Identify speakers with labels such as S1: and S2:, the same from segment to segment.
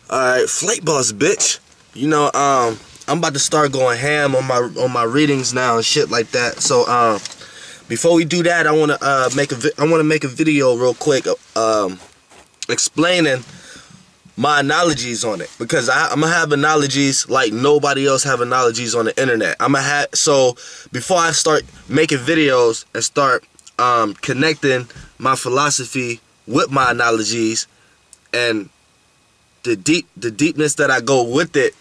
S1: Alright, flightboss, bitch. You know, I'm about to start going ham on my readings now and shit like that. So, before we do that, I wanna make a video real quick, explaining my analogies on it, because I'm gonna have analogies like nobody else have analogies on the internet. So before I start making videos and start connecting my philosophy with my analogies and the deepness that I go with it,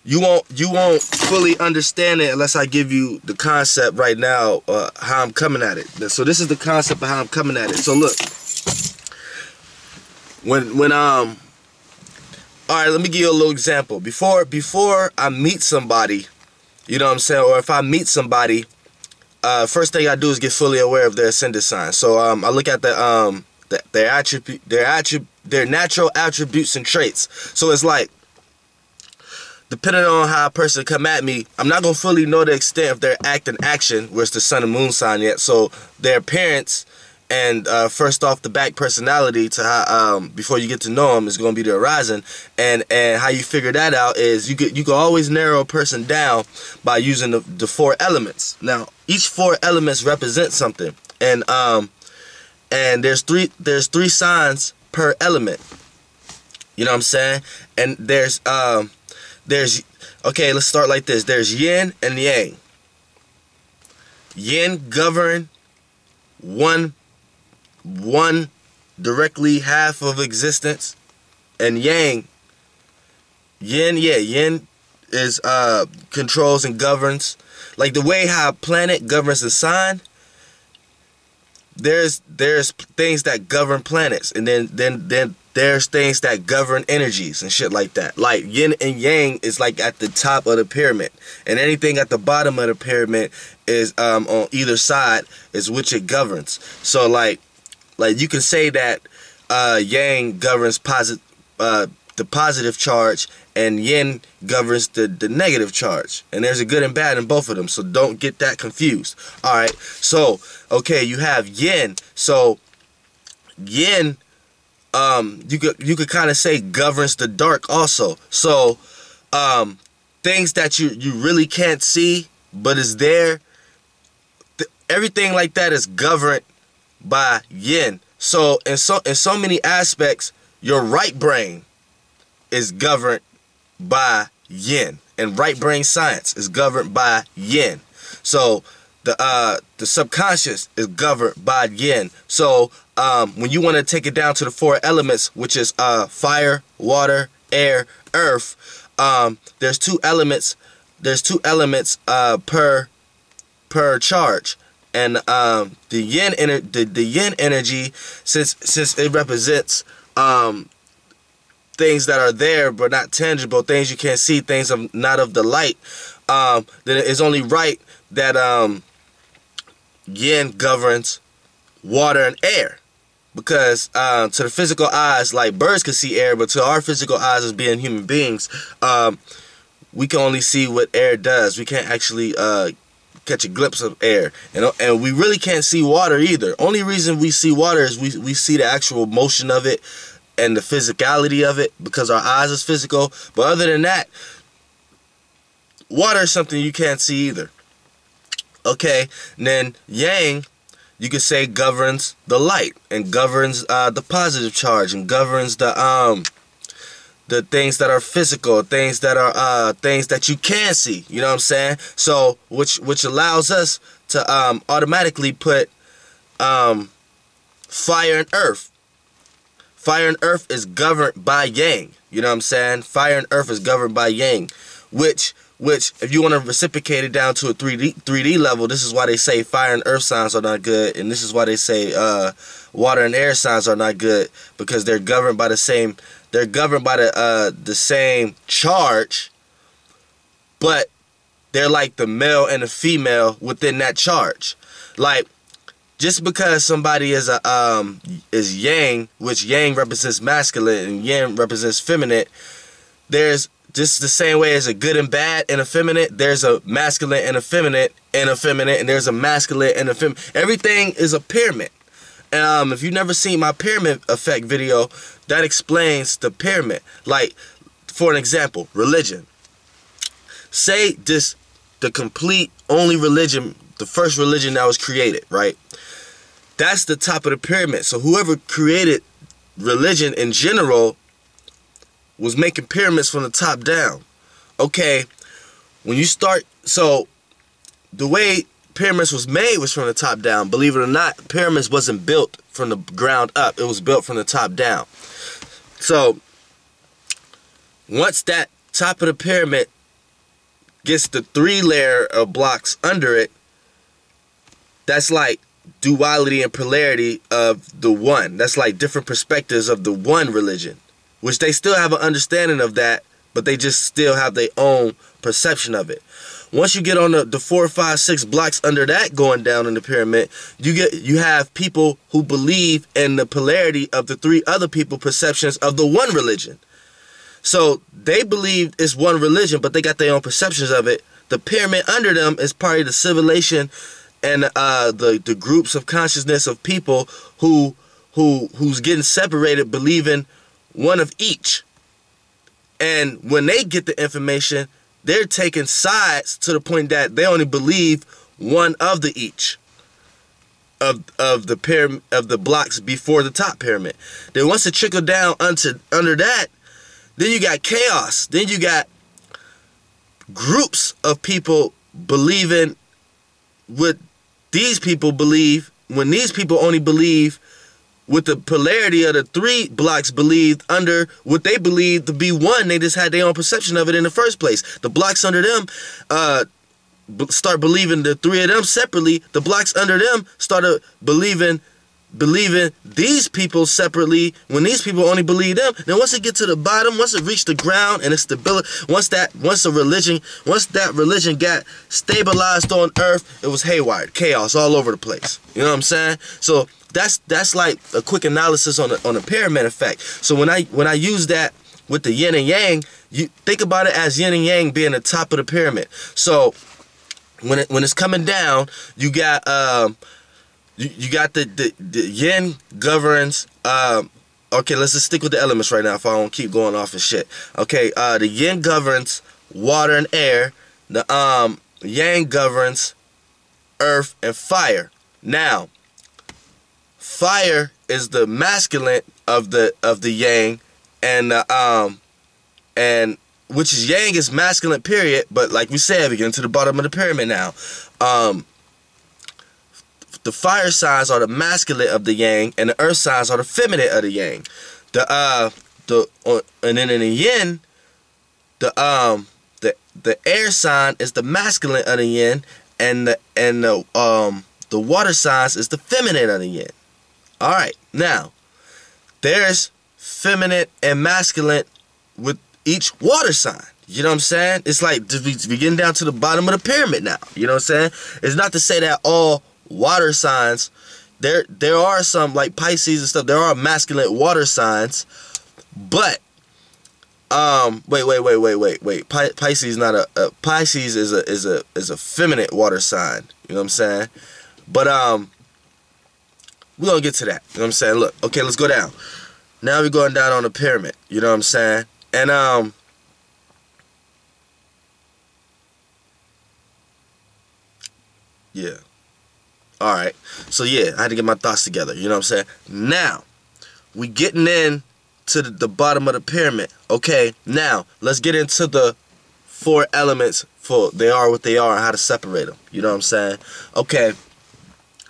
S1: you won't fully understand it unless I give you the concept right now, how I'm coming at it. So this is the concept of how I'm coming at it. So look, all right, let me give you a little example. Before I meet somebody, you know what I'm saying, or if I meet somebody, first thing I do is get fully aware of their ascendant sign. So I look at their natural attributes and traits. So it's like, depending on how a person come at me, I'm not gonna fully know the extent of their action, where it's the sun and moon sign yet. So their appearance and first off the back personality to how before you get to know them is gonna be the horizon, and how you figure that out is you can always narrow a person down by using the 4 elements. Now each 4 elements represent something, and there's three signs per element. You know what I'm saying? And there's okay, let's start like this. There's yin and yang. Yin govern one directly half of existence, and yin is controls and governs, like the way how a planet governs the sign. There's things that govern planets, and then there's things that govern energies and shit like that. Like yin and yang is like at the top of the pyramid, and anything at the bottom of the pyramid is on either side is which it governs. So like you can say that yang governs the positive charge, and yin governs the negative charge, and there's a good and bad in both of them, so don't get that confused. All right, so okay, you have yin. So yin, you could kind of say governs the dark also. So things that you really can't see but is there, everything like that is governed by yin. So in so many aspects, your right brain is governed by yin, and right brain science is governed by yin. So the subconscious is governed by yin. So when you want to take it down to the 4 elements, which is fire, water, air, earth, there's 2 elements. There's 2 elements per charge. And the yin energy, since it represents things that are there but not tangible, things you can't see, things not of the light, then it's only right that yin governs water and air, because to the physical eyes, like birds can see air, but to our physical eyes as being human beings, we can only see what air does. We can't actually catch a glimpse of air, and we really can't see water either. Only reason we see water is we see the actual motion of it and the physicality of it, because our eyes is physical. But other than that, water is something you can't see either. Okay, and then yang, you could say governs the light, and governs the positive charge, and governs the things that are physical, things that are things that you can see. You know what I'm saying? So which allows us to automatically put fire and earth. Fire and earth is governed by yang. You know what I'm saying? Fire and earth is governed by yang, which if you want to reciprocate it down to a 3D level, this is why they say fire and earth signs are not good, and this is why they say water and air signs are not good, because they're governed by the same. They're governed by the same charge, but they're like the male and the female within that charge. Like, just because somebody is yang, which yang represents masculine and yang represents feminine, there's just the same way as a good and bad and a feminine, there's a masculine and a feminine and there's a masculine and a feminine. Everything is a pyramid. If you've never seen my pyramid effect video, that explains the pyramid. Like, for an example, religion. Say this, the complete only religion, the first religion that was created, right? That's the top of the pyramid. So whoever created religion in general was making pyramids from the top down. Okay, when you start, so the way pyramids was made was from the top down. Believe it or not, pyramids wasn't built from the ground up. It was built from the top down. So once that top of the pyramid gets the 3 layer of blocks under it, that's like duality and polarity of the one. That's like different perspectives of the one religion, which they still have an understanding of that, but they just still have their own perception of it. Once you get on the 4, 5, 6 blocks under that going down in the pyramid, you have people who believe in the polarity of the 3 other people perceptions of the one religion. So they believe it's one religion, but they got their own perceptions of it. The pyramid under them is part of the civilization and the groups of consciousness of people who's getting separated, believing one of each. And when they get the information, they're taking sides to the point that they only believe one of the each of the pyramid, of the blocks before the top pyramid. Then once it trickle down under that, then you got chaos. Then you got groups of people believing what these people believe, when these people only believe with the polarity of the 3 blocks believed under what they believed to be one. They just had their own perception of it in the first place. The blocks under them start believing the 3 of them separately. The blocks under them started believing these people separately when these people only believe them. Then once it get to the bottom, once it reached the ground and its stability, once that religion got stabilized on earth, it was haywire, chaos all over the place. You know what I'm saying? So that's like a quick analysis on the pyramid effect. So when I use that with the yin and yang, you think about it as yin and yang being the top of the pyramid. So when it's coming down, you got you got the yin governs. Okay, let's just stick with the elements right now if I don't keep going off and shit. Okay, the yin governs water and air. The yang governs earth and fire. Now, fire is the masculine of the yang, and which is yang is masculine period. But like we said, we get into the bottom of the pyramid now. The fire signs are the masculine of the yang, and the earth signs are the feminine of the yang. And then in the yin, the air sign is the masculine of the yin, and the water signs is the feminine of the yin. All right, now there's feminine and masculine with each water sign. You know what I'm saying? It's like we're getting down to the bottom of the pyramid now. You know what I'm saying? It's not to say that all water signs, there are some like Pisces and stuff, there are masculine water signs, but wait. Pisces not a Pisces is a feminine water sign. You know what I'm saying? But we're gonna get to that. You know what I'm saying? Look, okay, let's go down. Now we're going down on the pyramid. You know what I'm saying? And yeah. Alright. So yeah, I had to get my thoughts together. You know what I'm saying? Now, we getting in to the bottom of the pyramid. Okay, now let's get into the 4 elements for they are what they are and how to separate them. You know what I'm saying? Okay.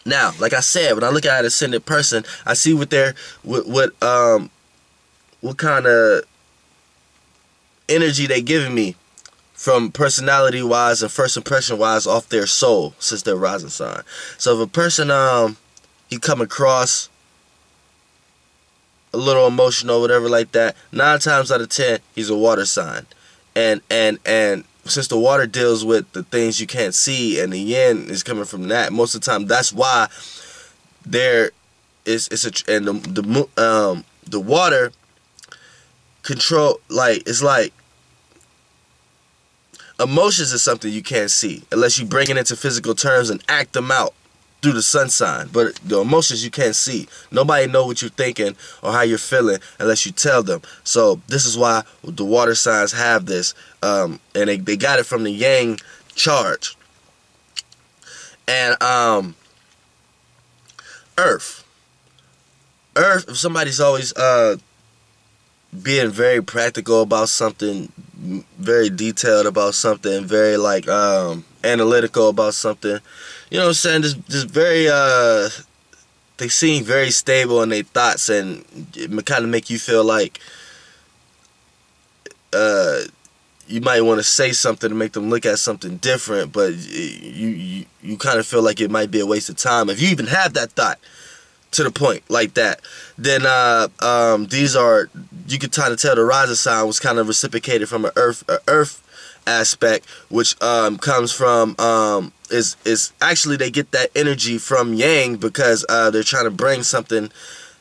S1: Now, like I said, when I look at an ascended person, I see what kind of energy they giving me from personality wise and first impression wise off their soul since their rising sign. So if a person he come across a little emotional, whatever like that, 9 times out of 10 he's a water sign. And since the water deals with the things you can't see and the yin is coming from that, most of the time that's why there is the water control, like it's like emotions is something you can't see unless you bring it into physical terms and act them out through the sun sign, but the emotions you can't see. Nobody know what you're thinking or how you're feeling unless you tell them. So this is why the water signs have this, and they got it from the yang charge. And Earth, if somebody's always being very practical about something, very detailed about something, very like analytical about something, you know what I'm saying, just very they seem very stable in their thoughts, and it kind of make you feel like you might want to say something to make them look at something different, but you kind of feel like it might be a waste of time if you even have that thought to the point like that. Then these are, you can kind of tell the rising sign was kind of reciprocated from an earth aspect, which comes from is actually they get that energy from yang because they're trying to bring something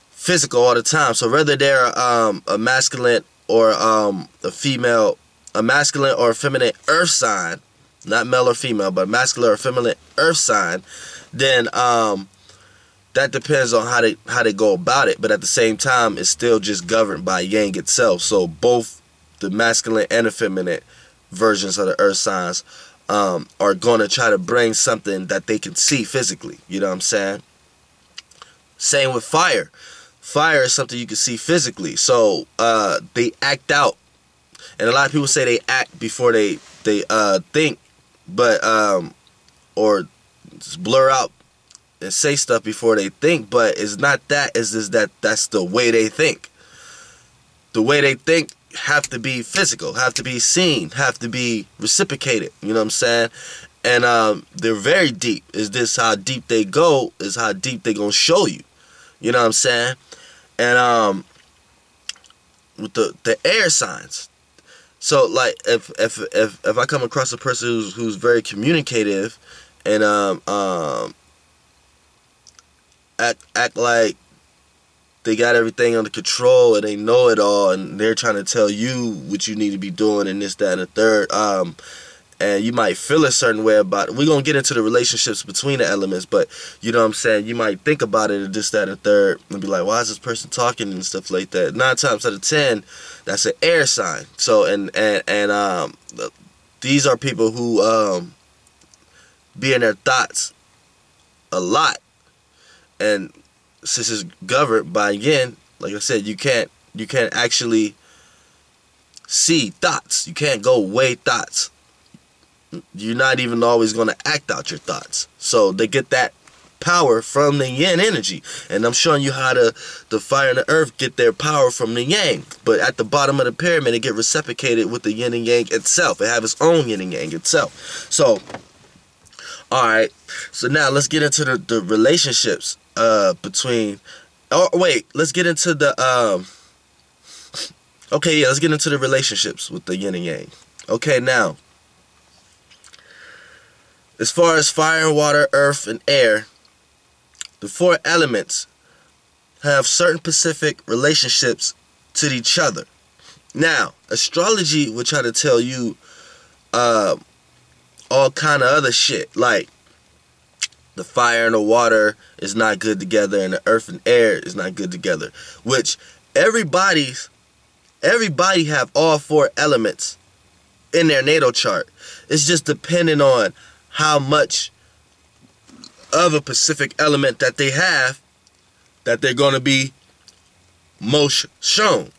S1: physical all the time. So whether they're a masculine or a female, a masculine or a feminine earth sign, not male or female, but masculine or feminine earth sign, then that depends on how they go about it. But at the same time, it's still just governed by yang itself. So both the masculine and the feminine versions of the earth signs are going to try to bring something that they can see physically. You know what I'm saying? Same with fire. Fire is something you can see physically. So they act out. And a lot of people say they act before they think, but or just blur out and say stuff before they think, but it's not that. It's just that's the way they think. The way they think have to be physical, have to be seen, have to be reciprocated. You know what I'm saying? And they're very deep. Is this how deep they go? Is how deep they gonna show you. You know what I'm saying? And with the air signs. So like if I come across a person who's very communicative and act like they got everything under control and they know it all, and they're trying to tell you what you need to be doing and this, that, and the third, and you might feel a certain way about it. We're going to get into the relationships between the elements, but you know what I'm saying, you might think about it and this, that, and the third, and be like, why is this person talking and stuff like that? 9 times out of 10, that's an air sign. So and these are people who be in their thoughts a lot, and since it's governed by yin, like I said, you can't actually see thoughts. You can't go weigh thoughts. You're not even always going to act out your thoughts. So they get that power from the yin energy. And I'm showing you how the fire and the earth get their power from the yang. But at the bottom of the pyramid, it get reciprocated with the yin and yang itself. It have its own yin and yang itself. So, alright. So now let's get into the relationships between, oh wait, let's get into the okay, yeah, let's get into the relationships with the yin and yang. Okay, now as far as fire and water, earth and air, the 4 elements have certain specific relationships to each other. Now astrology will try to tell you all kind of other shit, like the fire and the water is not good together, and the earth and air is not good together. Which everybody have all 4 elements in their natal chart. It's just depending on how much of a specific element that they have that they're going to be most shown.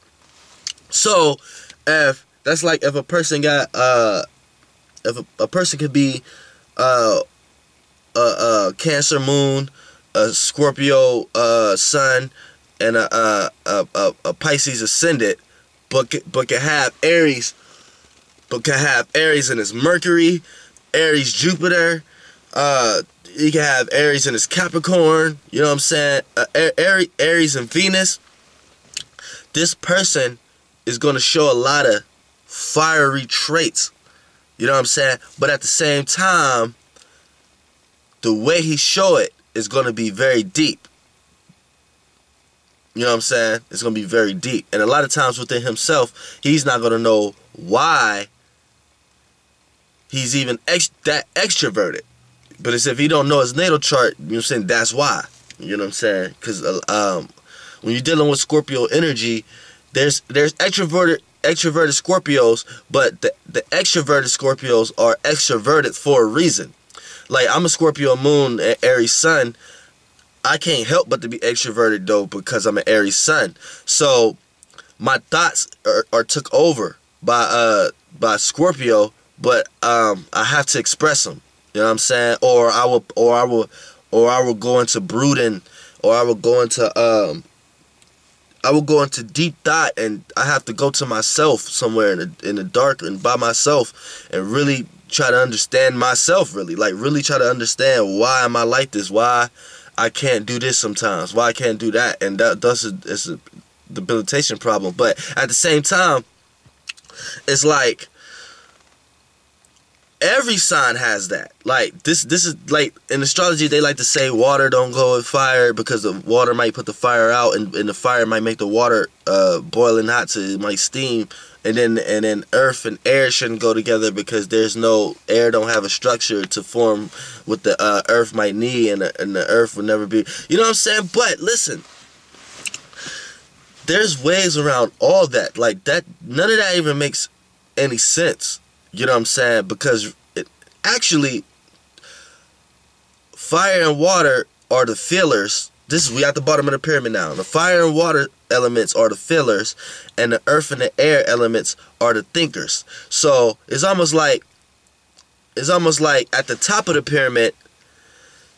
S1: So if that's like if a person got if a person could be a Cancer moon, a Scorpio sun, and a Pisces ascendant, but can have Aries, in his Mercury, Aries Jupiter, he can have Aries in his Capricorn, you know what I'm saying, Aries and Venus. This person is going to show a lot of fiery traits, you know what I'm saying, but at the same time, the way he show it is going to be very deep. You know what I'm saying? It's going to be very deep. And a lot of times within himself, he's not going to know why he's even that extroverted. But it's if he don't know his natal chart, you know what I'm saying, that's why. You know what I'm saying? Because when you're dealing with Scorpio energy, there's extroverted Scorpios, but the extroverted Scorpios are extroverted for a reason. Like, I'm a Scorpio moon and Aries sun. I can't help but to be extroverted though, because I'm an Aries sun. So my thoughts are took over by Scorpio, but I have to express them. You know what I'm saying? Or I will go into brooding, or I will go into deep thought, and I have to go to myself somewhere in the dark and by myself and really try to understand myself, really try to understand, why am I like this? Why I can't do this sometimes? Why I can't do that? And thus it's a debilitation problem. But at the same time, it's like every sign has that. Like this is like in astrology, they like to say water don't go with fire because the water might put the fire out, and the fire might make the water boiling hot, so it might steam. And then earth and air shouldn't go together because there's no air, don't have a structure to form what the earth might need, and the earth will never be. You know what I'm saying? But listen, there's ways around all that. Like that, none of that even makes any sense. You know what I'm saying? Because actually, fire and water are the fillers. We at the bottom of the pyramid now. The fire and water elements are the fillers, and the earth and the air elements are the thinkers. So it's almost like at the top of the pyramid,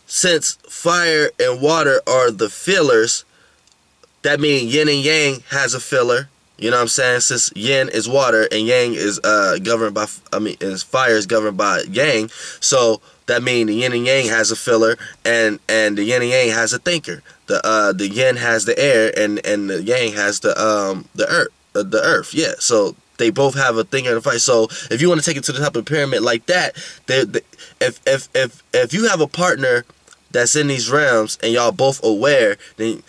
S1: since fire and water are the fillers, that means yin and yang has a filler. You know what I'm saying? Since yin is water and yang is governed by, fire is governed by yang. So that means the yin and yang has a filler, and the yin and yang has a thinker. The yin has the air, and the yang has the earth. Yeah. So they both have a thinker and a fire. So if you want to take it to the top of the pyramid like that, if you have a partner that's in these realms and y'all both aware, then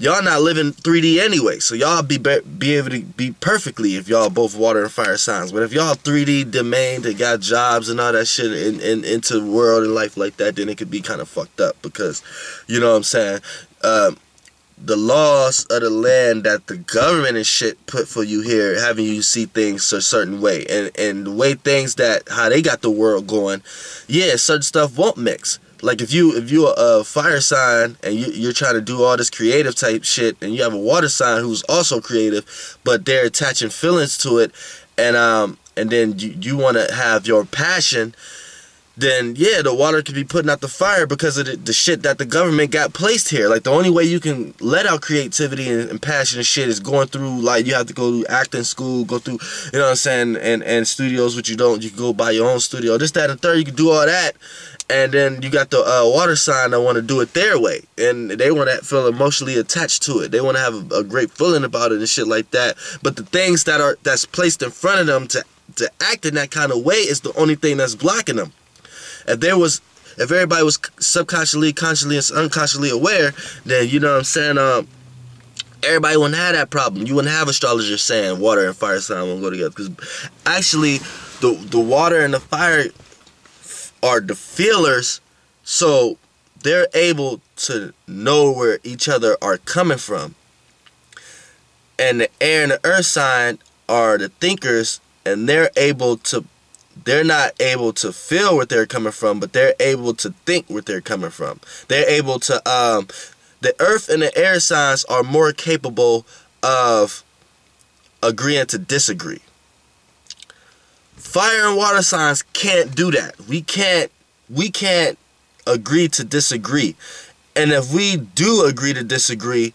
S1: y'all not living 3D anyway, so y'all be able to be perfectly if y'all both water and fire signs. But if y'all 3D domain, they got jobs and all that shit into the world and life like that, then it could be kind of fucked up, because, you know what I'm saying, the laws of the land that the government and shit put for you here, having you see things a certain way, and the way things how they got the world going, yeah, certain stuff won't mix. Like if you're a fire sign and you're trying to do all this creative type shit, and you have a water sign who's also creative, but they're attaching feelings to it, and then you want to have your passion, then yeah, the water could be putting out the fire because of the shit that the government got placed here. Like the only way you can let out creativity and passion and shit is going through, like, you have to go to acting school, go through, you know what I'm saying, and studios, which you don't. You can go buy your own studio, this, that, and third. You can do all that. And then you got the water sign that want to do it their way, and they want to feel emotionally attached to it. They want to have a great feeling about it and shit like that. But the things that's placed in front of them to act in that kind of way is the only thing that's blocking them. If everybody was subconsciously, consciously, and unconsciously aware, then, you know what I'm saying, everybody wouldn't have that problem. You wouldn't have astrologers saying water and fire sign won't go together, because actually the water and the fire are the feelers, so they're able to know where each other are coming from. And the air and the earth sign are the thinkers, and they're not able to feel where they're coming from, but they're able to think where they're coming from. They're able to the earth and the air signs are more capable of agreeing to disagree. Fire and water signs can't do that. We can't agree to disagree. And if we do agree to disagree,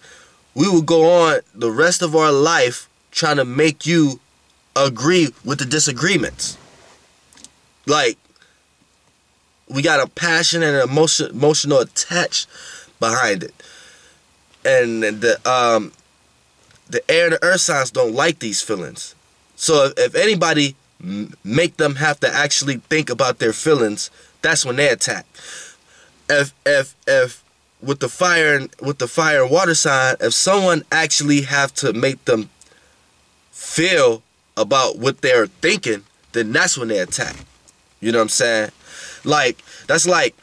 S1: we will go on the rest of our life trying to make you agree with the disagreements. Like, we got a passion and an emotional attach behind it. And the air and the earth signs don't like these feelings. So if anybody make them have to actually think about their feelings, that's when they attack. If with the fire and water sign, if someone actually have to make them feel about what they're thinking, then that's when they attack. You know what I'm saying? Like, that's like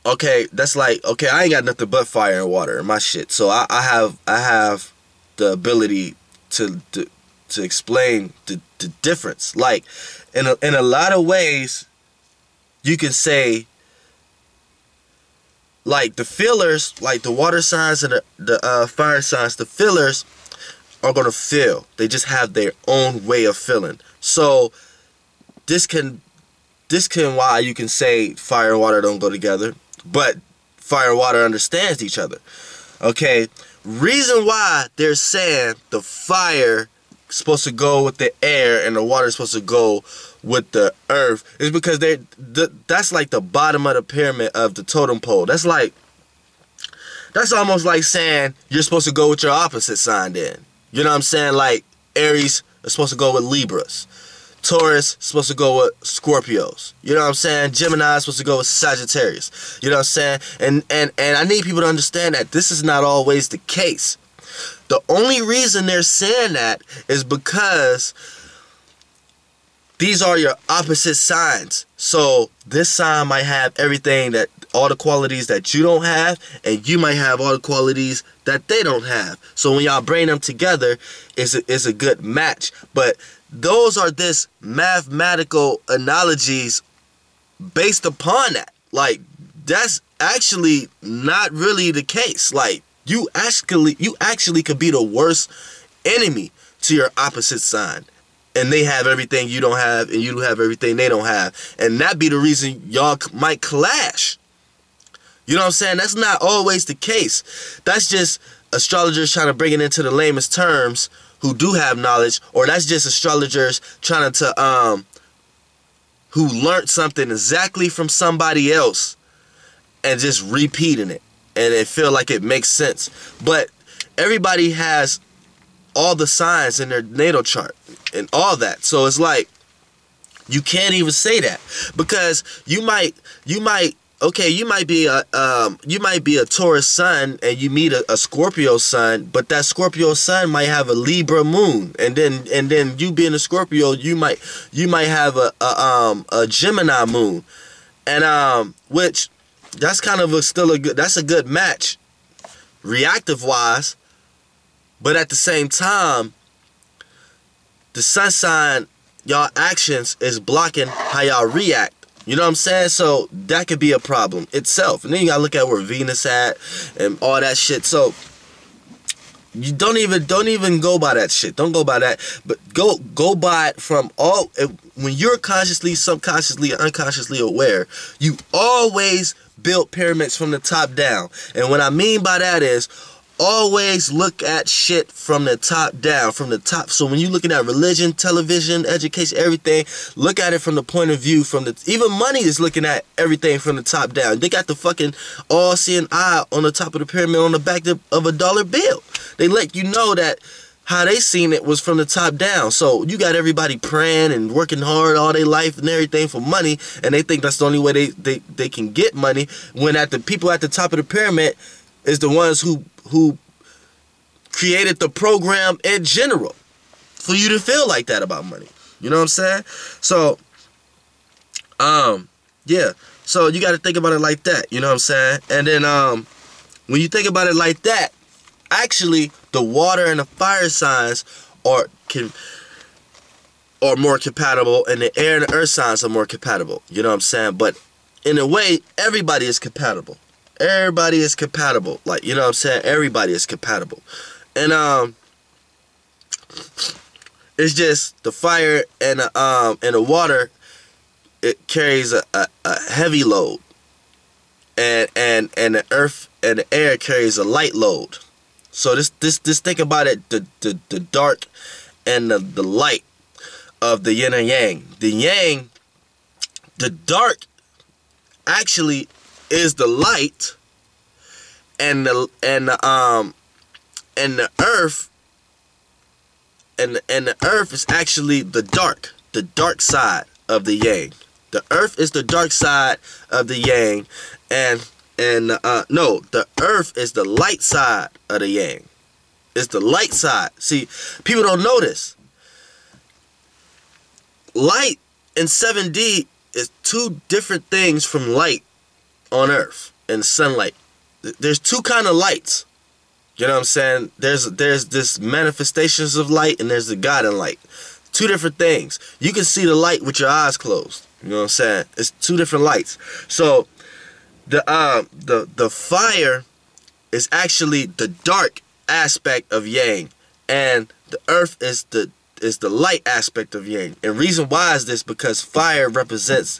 S1: okay, that's like, okay, I ain't got nothing but fire and water in my shit. So I have the ability to explain the difference. Like in a lot of ways, you can say like the fillers, like the water signs and the fire signs, the fillers are gonna fill. They just have their own way of filling. So this can why you can say fire and water don't go together, but fire and water understands each other. Okay, reason why they're saying the fire is supposed to go with the air and the water is supposed to go with the earth is because that's like the bottom of the pyramid of the totem pole. That's almost like saying you're supposed to go with your opposite sign then. You know what I'm saying? Like Aries is supposed to go with Libras. Taurus is supposed to go with Scorpios. You know what I'm saying? Gemini is supposed to go with Sagittarius. You know what I'm saying? And I need people to understand that this is not always the case. The only reason they're saying that is because these are your opposite signs. So this sign might have everything that, all the qualities that you don't have, and you might have all the qualities that they don't have. So when y'all bring them together, it's a good match. But those are this mathematical analogies based upon that. Like, that's actually not really the case. Like, you actually could be the worst enemy to your opposite sign. And they have everything you don't have, and you have everything they don't have. And that be the reason y'all might clash. You know what I'm saying? That's not always the case. That's just astrologers trying to bring it into the lamest terms who do have knowledge, or that's just astrologers trying to who learned something exactly from somebody else and just repeating it, and it feel like it makes sense. But everybody has all the signs in their natal chart and all that. So it's like you can't even say that, because you might okay, you might be a Taurus sun and you meet a Scorpio sun, but that Scorpio sun might have a Libra moon, and then you being a Scorpio, you might have a Gemini moon, and which that's kind of that's a good match, reactive wise, but at the same time, the sun sign, y'all actions is blocking how y'all react. You know what I'm saying? So that could be a problem itself. And then you gotta look at where Venus at and all that shit. So you don't even go by that shit. Don't go by that. But go by it from all. When you're consciously, subconsciously, unconsciously aware, you always build pyramids from the top down. And what I mean by that is, always look at shit from the top down, from the top. So when you're looking at religion, television, education, everything, look at it from the point of view from the, even money is looking at everything from the top down. They got the fucking all-seeing eye on the top of the pyramid on the back of a dollar bill. They let you know that how they seen it was from the top down. So you got everybody praying and working hard all their life and everything for money, and they think that's the only way they can get money, when at the people at the top of the pyramid is the ones who created the program in general for you to feel like that about money. You know what I'm saying? So, yeah. So you got to think about it like that. You know what I'm saying? And then, when you think about it like that, actually, the water and the fire signs are more compatible, and the air and the earth signs are more compatible. You know what I'm saying? But in a way, everybody is compatible. Everybody is compatible. Like, you know what I'm saying? Everybody is compatible. And it's just the fire and the water, it carries a heavy load. And the earth and the air carries a light load. So this think about it, the dark and the light of the yin and yang. The dark actually is the light, and the earth and the earth is actually the dark side of the yang. The earth is the dark side of the yang, and no, the earth is the light side of the yang. It's the light side. See, people don't know this. Light in 7D is two different things from light on Earth and sunlight. There's two kind of lights. You know what I'm saying? There's this manifestations of light and there's the God in light. Two different things. You can see the light with your eyes closed. You know what I'm saying? It's two different lights. So the fire is actually the dark aspect of yang, and the earth is the light aspect of yang. And reason why is this because fire represents